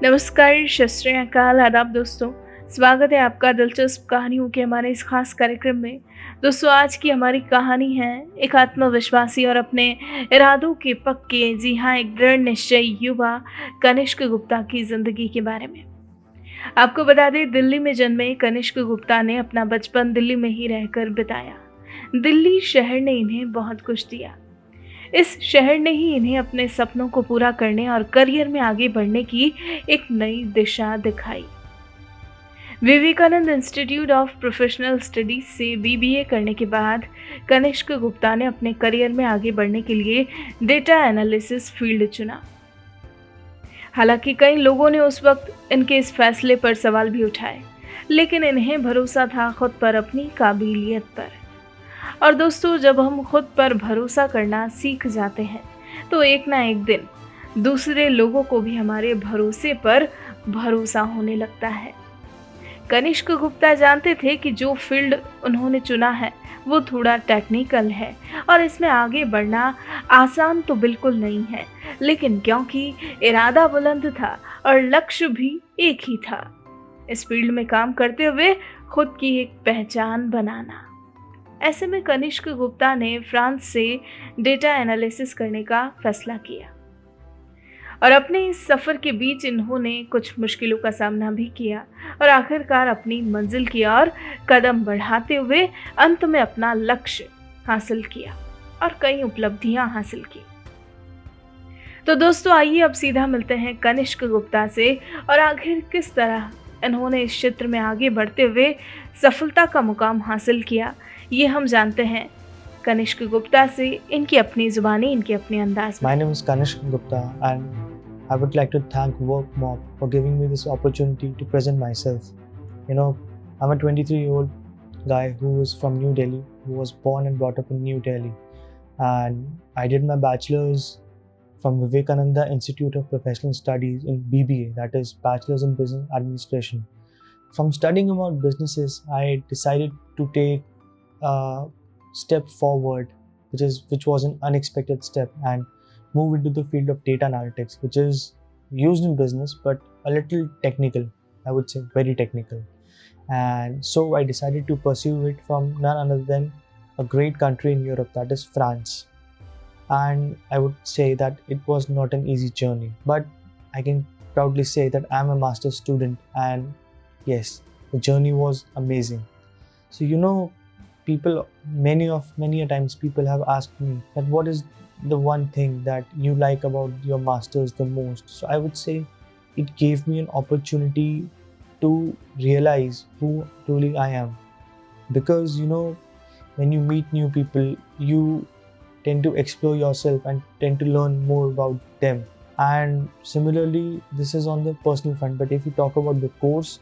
नमस्कार, सत श्री अकाल, आदाब दोस्तों। स्वागत है आपका दिलचस्प कहानियों के हमारे इस खास कार्यक्रम में। दोस्तों, आज की हमारी कहानी है एक आत्मविश्वासी और अपने इरादों के पक्के, जी हाँ, एक दृढ़ निश्चयी युवा कनिष्क गुप्ता की ज़िंदगी के बारे में। आपको बता दें, दिल्ली में जन्मे कनिष्क गुप्ता ने अपना बचपन दिल्ली में ही रहकर बिताया। दिल्ली शहर ने इन्हें बहुत कुछ दिया। इस शहर ने ही इन्हें अपने सपनों को पूरा करने और करियर में आगे बढ़ने की एक नई दिशा दिखाई। Vivekananda institute of professional studies से बीबीए करने के बाद कनिष्क गुप्ता ने अपने करियर में आगे बढ़ने के लिए डेटा एनालिसिस फील्ड चुना। हालांकि कई लोगों ने उस वक्त इनके इस फैसले पर सवाल भी उठाए, लेकिन इन्हें भरोसा था खुद पर, अपनी काबिलियत पर। और दोस्तों, जब हम खुद पर भरोसा करना सीख जाते हैं तो एक ना एक दिन दूसरे लोगों को भी हमारे भरोसे पर भरोसा होने लगता है। कनिष्क गुप्ता जानते थे कि जो फील्ड उन्होंने चुना है वो थोड़ा टेक्निकल है और इसमें आगे बढ़ना आसान तो बिल्कुल नहीं है, लेकिन क्योंकि इरादा बुलंद था और लक्ष्य भी एक ही था, इस फील्ड में काम करते हुए खुद की एक पहचान बनाना। ऐसे में कनिष्क गुप्ता ने फ्रांस से डेटा एनालिसिस करने का फैसला किया और अपने इस सफ़र के बीच इन्होंने कुछ मुश्किलों का सामना भी किया और आखिरकार अपनी मंजिल की ओर कदम बढ़ाते हुए अंत में अपना लक्ष्य हासिल किया और कई उपलब्धियां हासिल की। तो दोस्तों, आइए अब सीधा मिलते हैं कनिष्क गुप्ता से और आखिर किस तरह इन्होंने इस क्षेत्र में आगे बढ़ते हुए सफलता का मुकाम हासिल किया, ये हम जानते हैं कनिष्क गुप्ता से, इनकी अपनी जुबानी, इनके अपने अंदाज में। My name is Kanishk Gupta and I would like to thank WorkMob for giving me this opportunity to present myself. I'm a 23-year-old guy who is from New Delhi, who was born and brought up in New Delhi. And I did my bachelor's from Vivekananda Institute of Professional Studies in BBA, that is Bachelor's in Business Administration. From studying about businesses, I decided to take a step forward, which was an unexpected step, and move into the field of data analytics, which is used in business but a little technical, I would say very technical. And so I decided to pursue it from none other than a great country in Europe, that is France. And I would say that it was not an easy journey, but I can proudly say that I'm a master's student, and yes, the journey was amazing. So many a times people have asked me that what is the one thing that you like about your masters the most. So I would say it gave me an opportunity to realize who truly I am, because when you meet new people, you tend to explore yourself and tend to learn more about them. And similarly, this is on the personal front, but if you talk about the course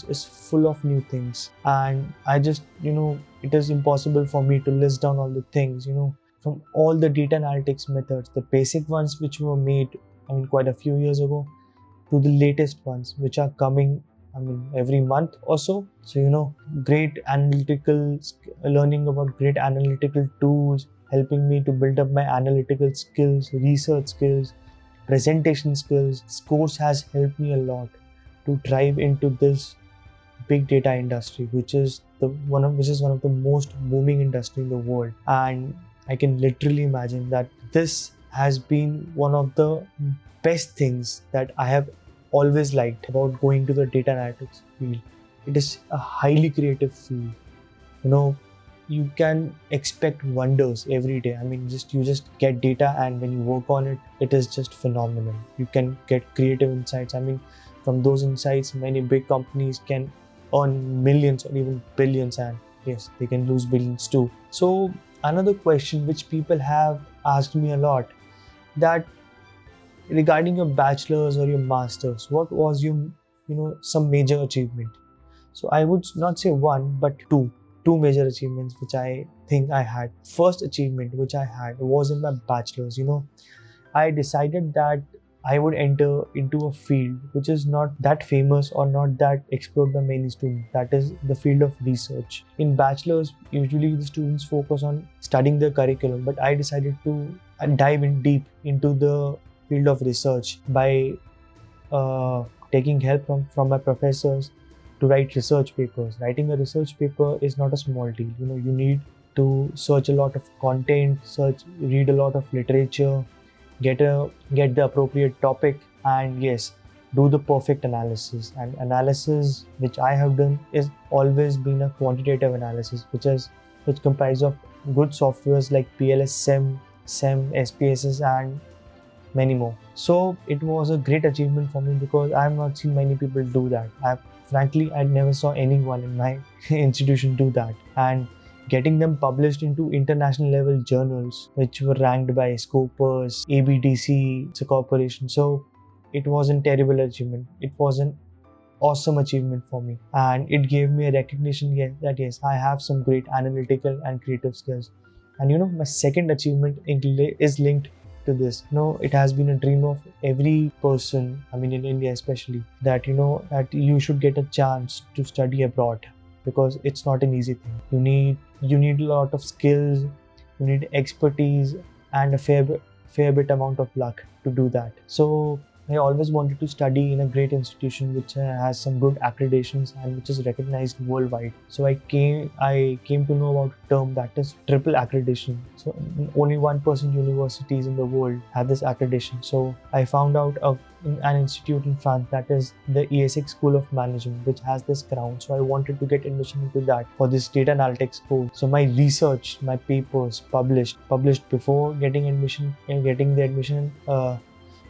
is full of new things, and I just it is impossible for me to list down all the things, from all the data analytics methods, the basic ones which were made quite a few years ago, to the latest ones which are coming every month or so. So great learning about great analytical tools, helping me to build up my analytical skills, research skills, presentation skills. This course has helped me a lot to drive into this big data industry, which is one of the most booming industry in the world. And I can literally imagine that this has been one of the best things that I have always liked about going to the data analytics field. It is a highly creative field. You can expect wonders every day. You just get data, and when you work on it, it is just phenomenal. You can get creative insights. From those insights, many big companies can earn millions or even billions, and yes, they can lose billions too. So another question which people have asked me a lot, that regarding your bachelor's or your master's, what was your some major achievement? So I would not say one but two major achievements which I think I had. First achievement which I had was in my bachelor's. I decided that I would enter into a field which is not that famous or not that explored by many students, that is the field of research. In bachelor's, usually the students focus on studying the curriculum, but I decided to dive in deep into the field of research by taking help from my professors to write research papers. Writing a research paper is not a small deal. You need to search a lot of content, read a lot of literature, get the appropriate topic, and yes, do the perfect analysis. And analysis which I have done is always been a quantitative analysis, which comprise of good softwares like PLS, SEM, SPSS, and many more. So it was a great achievement for me because I have not seen many people do that. I never saw anyone in my institution do that. And getting them published into international level journals, which were ranked by Scopus, ABDC, it's a corporation. So it was a terrible achievement. It was an awesome achievement for me, and it gave me a recognition that yes, I have some great analytical and creative skills. And my second achievement is linked to this. It has been a dream of every person, I mean in India especially, that that you should get a chance to study abroad, because it's not an easy thing. You need a lot of skills, you need expertise, and a fair bit amount of luck to do that. So I always wanted to study in a great institution which has some good accreditations and which is recognized worldwide. So I came to know about a term that is triple accreditation. So only 1% universities in the world have this accreditation. So I found out of an institute in France, that is the ESX School of Management, which has this crown. So I wanted to get admission into that for this data analytics course. So my research, my papers published before getting admission and getting the admission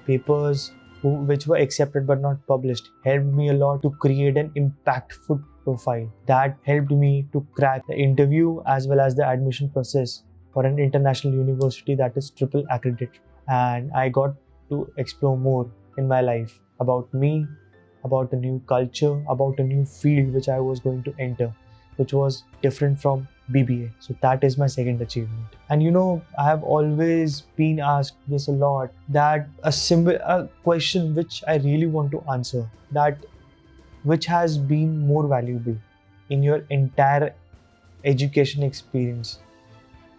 papers which were accepted but not published, helped me a lot to create an impactful profile that helped me to crack the interview as well as the admission process for an international university that is triple accredited. And I got to explore more in my life about me, about a new culture, about a new field which I was going to enter, which was different from BBA. So that is my second achievement. And I have always been asked this a lot, that a question which I really want to answer, that which has been more valuable in your entire education experience,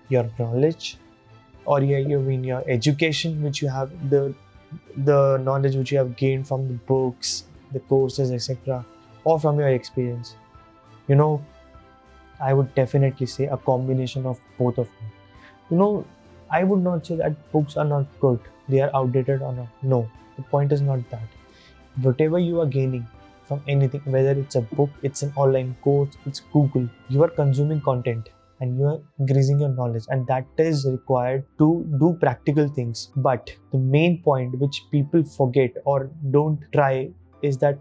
your knowledge, or your education which you have, the knowledge which you have gained from the books, the courses, etc., or from your experience. I would definitely say a combination of both of them. I would not say that books are not good, they are outdated or not. No, the point is not that. Whatever you are gaining from anything, whether it's a book, it's an online course, it's Google, you are consuming content and you are increasing your knowledge, and that is required to do practical things. But the main point which people forget or don't try is that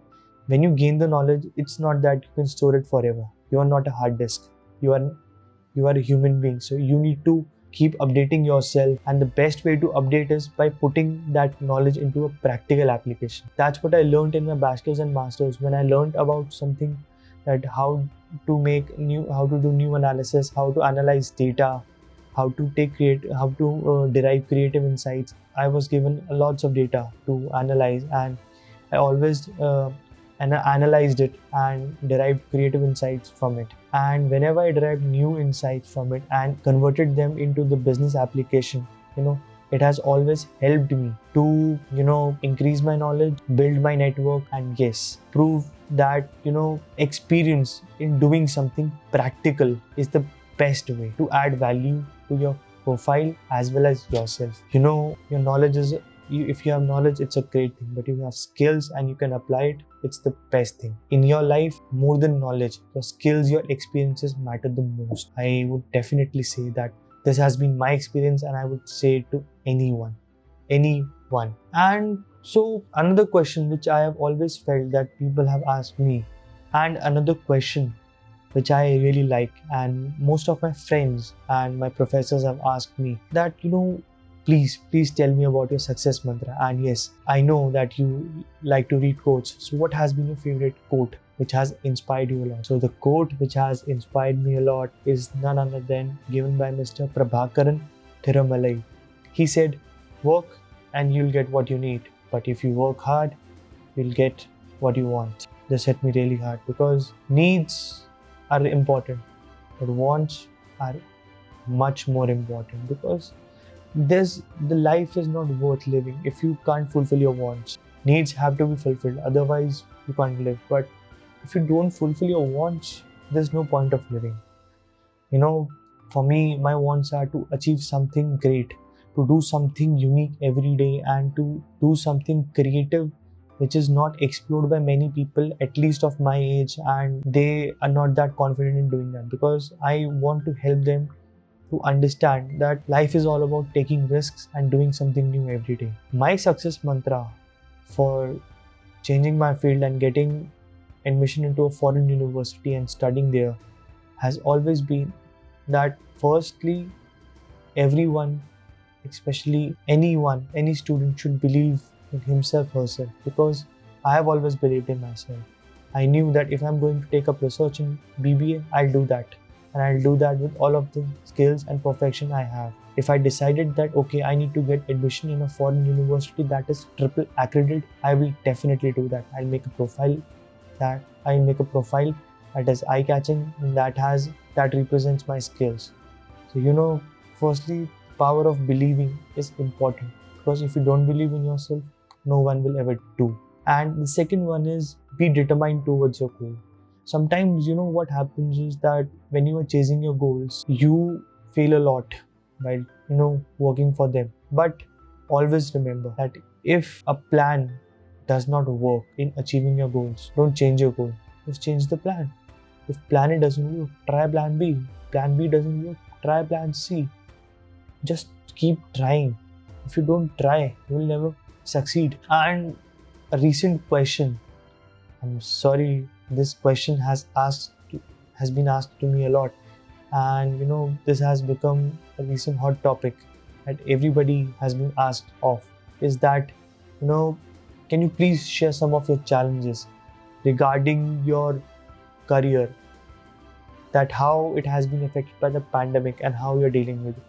when you gain the knowledge, it's not that you can store it forever. You are not a hard disk. You are a human being. So you need to keep updating yourself, and the best way to update is by putting that knowledge into a practical application. That's what I learned in my bachelor's and master's, when I learned about something, that how to do new analysis, how to analyze data, how to derive creative insights. I was given lots of data to analyze, and I always analyzed it and derived creative insights from it. And whenever I derived new insights from it and converted them into the business application, it has always helped me to, increase my knowledge, build my network, and yes, prove that, experience in doing something practical is the best way to add value to your profile as well as yourself. Your knowledge is, if you have knowledge, it's a great thing, but if you have skills and you can apply it, it's the best thing. In your life, more than knowledge, your skills, your experiences matter the most. I would definitely say that this has been my experience, and I would say it to anyone. And so another question which I have always felt that people have asked me, and another question which I really like, and most of my friends and my professors have asked me, that please tell me about your success mantra. And yes, I know that you like to read quotes. So what has been your favorite quote which has inspired you a lot? So the quote which has inspired me a lot is none other than given by Mr. Prabhakaran Thirumalai. He said, work and you'll get what you need. But if you work hard, you'll get what you want. This hit me really hard, because needs are important, but wants are much more important, because the life is not worth living if you can't fulfill your wants. Needs have to be fulfilled, otherwise you can't live. But if you don't fulfill your wants, there's no point of living. You know, for me, my wants are to achieve something great, to do something unique every day, and to do something creative which is not explored by many people, at least of my age, and they are not that confident in doing that, because I want to help them to understand that life is all about taking risks and doing something new every day. My success mantra for changing my field and getting admission into a foreign university and studying there has always been that firstly, everyone, especially anyone, any student should believe in himself, herself, because I have always believed in myself. I knew that if I'm going to take up research in BBA, I'll do that. And I'll do that with all of the skills and perfection I have. If I decided that, okay, I need to get admission in a foreign university that is triple accredited, I will definitely do that. I'll make a profile that is eye-catching and that represents my skills. So firstly, power of believing is important, because if you don't believe in yourself, no one will ever do. And the second one is be determined towards your goal. Sometimes what happens is that when you are chasing your goals, you fail a lot while working for them. But always remember that if a plan does not work in achieving your goals, don't change your goal, just change the plan. If plan A doesn't work, try plan B. Plan B doesn't work, try plan C. Just keep trying. If you don't try, you will never succeed. And a recent question, I'm sorry, this question has been asked to me a lot, and this has become a recent hot topic that everybody has been asked of, is that can you please share some of your challenges regarding your career, that how it has been affected by the pandemic and how you're dealing with it.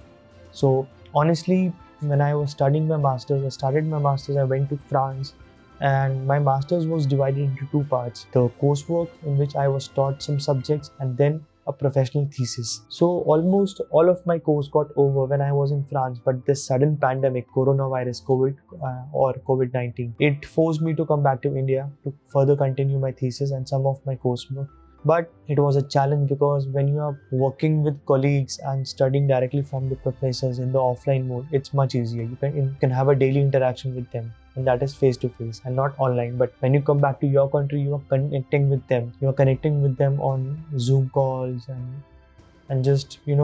So honestly, when I was studying my masters, I went to France, and my masters was divided into two parts: the coursework, in which I was taught some subjects, and then a professional thesis. So almost all of my course got over when I was in France, but this sudden pandemic, coronavirus, COVID-19, it forced me to come back to India to further continue my thesis and some of my coursework. But it was a challenge, because when you are working with colleagues and studying directly from the professors in the offline mode, it's much easier. You can have a daily interaction with them, and that is face to face and not online. But when you come back to your country, you are connecting with them. You are connecting with them on Zoom calls, and just you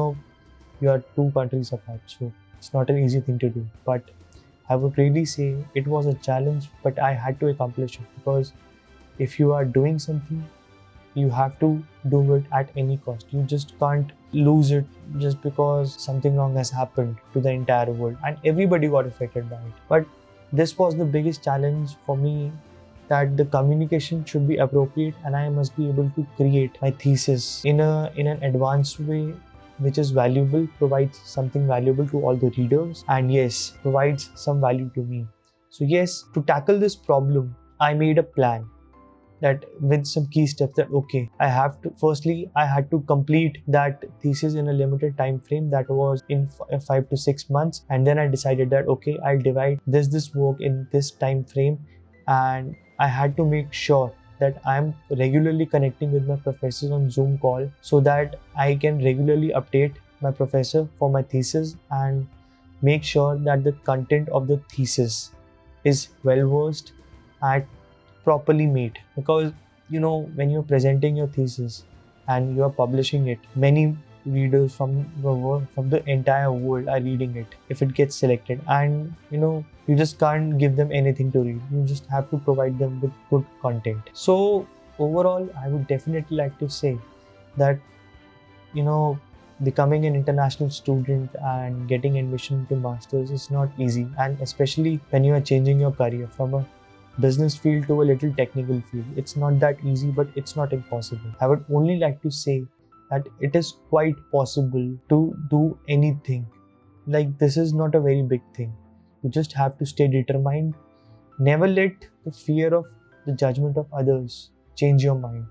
are two countries apart. So it's not an easy thing to do. But I would really say it was a challenge, but I had to accomplish it, because if you are doing something, you have to do it at any cost. You just can't lose it just because something wrong has happened to the entire world, and everybody got affected by it. But this was the biggest challenge for me, that the communication should be appropriate, and I must be able to create my thesis in an advanced way, which is valuable, provides something valuable to all the readers, and yes, provides some value to me. So yes, to tackle this problem, I made a plan, that with some key steps, that okay, I had to complete that thesis in a limited time frame, that was in 5 to 6 months. And then I decided that okay, I'll divide this work in this time frame, and I had to make sure that I'm regularly connecting with my professors on Zoom call, so that I can regularly update my professor for my thesis and make sure that the content of the thesis is well versed and properly made. Because when you're presenting your thesis and you're publishing it, many readers from the entire world are reading it if it gets selected, and you just can't give them anything to read. You just have to provide them with good content. So overall, I would definitely like to say that becoming an international student and getting admission to masters is not easy, and especially when you are changing your career from a business field to a little technical field. It's not that easy, but it's not impossible. I would only like to say that it is quite possible to do anything. Like, this is not a very big thing. You just have to stay determined. Never let the fear of the judgment of others change your mind.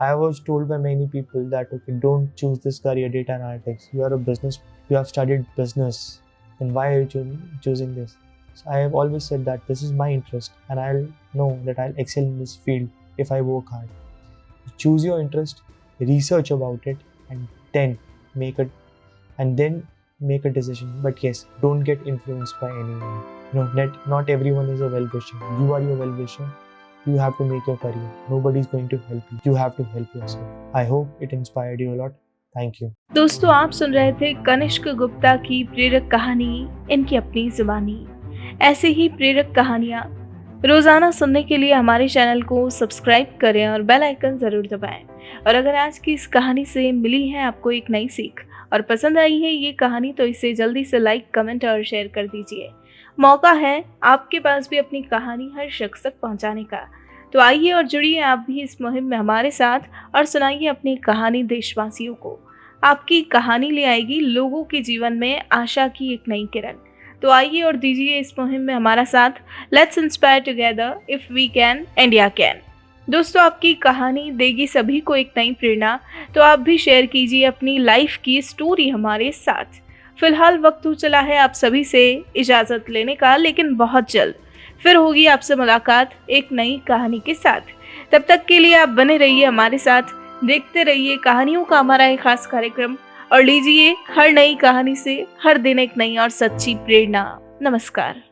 I was told by many people that okay, don't choose this career, data analytics. You have studied business, then why are you choosing this? So I have always said that this is my interest and I'll know that I'll excel in this field if I work hard. Choose your interest, research about it, and then make it and then make a decision. But yes, don't get influenced by anyone. Not everyone is a well-wisher. You are your well-wisher. You have to make your career. Nobody's going to help you. You have to help yourself. I hope it inspired you a lot. Thank you. दोस्तों, आप सुन रहे थे कनिष्क गुप्ता की प्रेरक कहानी, इनकी अपनी जुबानी। ऐसे ही प्रेरक कहानियाँ रोजाना सुनने के लिए हमारे चैनल को सब्सक्राइब करें और बेल आइकन जरूर दबाएं। और अगर आज की इस कहानी से मिली है आपको एक नई सीख और पसंद आई है ये कहानी, तो इसे जल्दी से लाइक, कमेंट और शेयर कर दीजिए। मौका है आपके पास भी अपनी कहानी हर शख्स तक पहुंचाने का। तो आइए और जुड़िए आप भी इस मुहिम में हमारे साथ और सुनाइए अपनी कहानी देशवासियों को। आपकी कहानी ले आएगी लोगों के जीवन में आशा की एक नई किरण। तो आइए और दीजिए इस मुहिम में हमारा साथ। Let's inspire together, if we can, India can. दोस्तों, आपकी कहानी देगी सभी को एक नई प्रेरणा, तो आप भी शेयर कीजिए अपनी लाइफ की स्टोरी हमारे साथ। फिलहाल वक्त हो चला है आप सभी से इजाज़त लेने का, लेकिन बहुत जल्द फिर होगी आपसे मुलाकात एक नई कहानी के साथ। तब तक के लिए आप बने रहिए हमारे साथ, देखते रहिए कहानियों का हमारा एक खास कार्यक्रम और लीजिए हर नई कहानी से हर दिन एक नई और सच्ची प्रेरणा। नमस्कार।